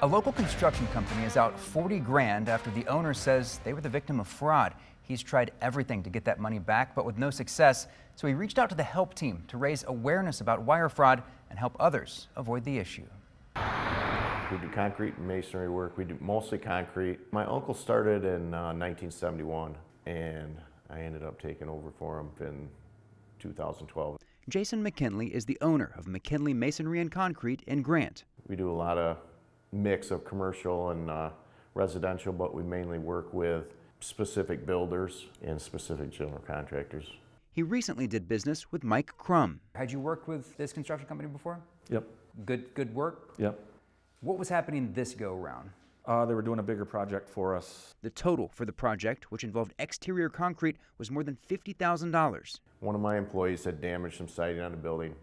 A local construction company is out 40 grand after the owner says they were the victim of fraud. He's tried everything to get that money back, but with no success. So he reached out to the help team to raise awareness about wire fraud and help others avoid the issue. We do concrete and masonry work. We do mostly concrete. My uncle started in 1971, and I ended up taking over for him in 2012. Jason McKinley is the owner of McKinley Masonry and Concrete in Grant. We do a lot of mix of commercial and residential, but we mainly work with specific builders and specific general contractors. He recently did business with Mike Krum. Had you worked with this construction company before? Yep. Good work? Yep. What was happening this go around? They were doing a bigger project for us. The total for the project, which involved exterior concrete, was more than $50,000. One of my employees had damaged some siding on the building.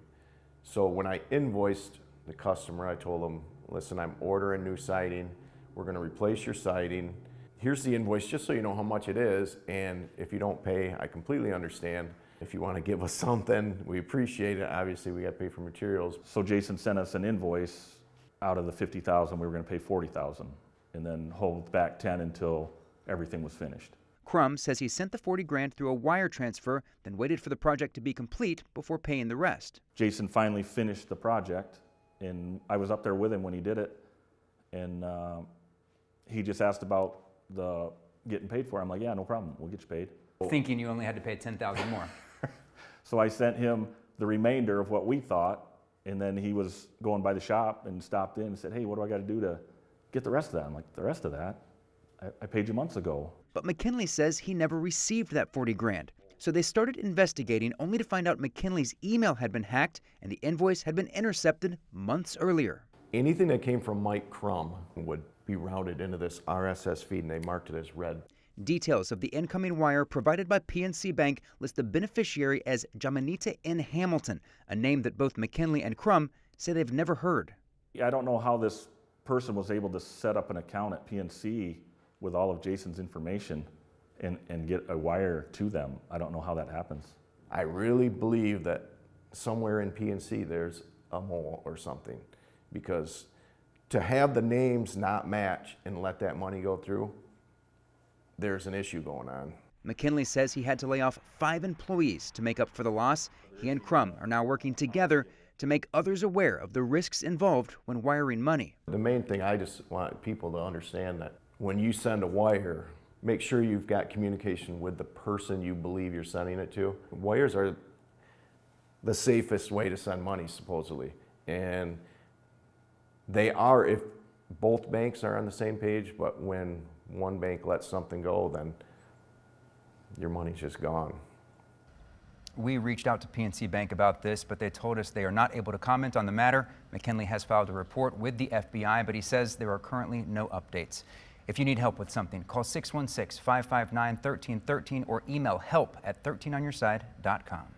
So when I invoiced the customer, I told them, listen, I'm ordering new siding. We're going to replace your siding. Here's the invoice just so you know how much it is. And if you don't pay, I completely understand. If you want to give us something, we appreciate it. Obviously, we got to pay for materials. So Jason sent us an invoice. Out of the $50,000, we were going to pay $40,000 and then hold back 10 until everything was finished. Krum says he sent the 40 grand through a wire transfer, then waited for the project to be complete before paying the rest. Jason finally finished the project, and I was up there with him when he did it, and he just asked about the getting paid for it. I'm like, yeah, no problem, we'll get you paid. Thinking you only had to pay $10,000 more. So I sent him the remainder of what we thought, and then he was going by the shop and stopped in and said, hey, what do I got to do to get the rest of that? I'm like, the rest of that? I paid you months ago. But McKinley says he never received that 40 grand. So they started investigating, only to find out McKinley's email had been hacked and the invoice had been intercepted months earlier. Anything that came from Mike Krum would be routed into this RSS feed, and they marked it as red. Details of the incoming wire provided by PNC Bank list the beneficiary as Jamanita N. Hamilton, a name that both McKinley and Krum say they've never heard. I don't know how this person was able to set up an account at PNC with all of Jason's information and get a wire to them. I don't know how that happens. I really believe that somewhere in PNC there's a mole or something, because to have the names not match and let that money go through, there's an issue going on. McKinley says he had to lay off 5 employees to make up for the loss. He and Krum are now working together to make others aware of the risks involved when wiring money. The main thing, I just want people to understand that when you send a wire, make sure you've got communication with the person you believe you're sending it to. Wires are the safest way to send money, supposedly. And they are if both banks are on the same page, but when one bank lets something go, then your money's just gone. We reached out to PNC Bank about this, but they told us they are not able to comment on the matter. McKinley has filed a report with the FBI, but he says there are currently no updates. If you need help with something, call 616-559-1313 or email help@13onyourside.com.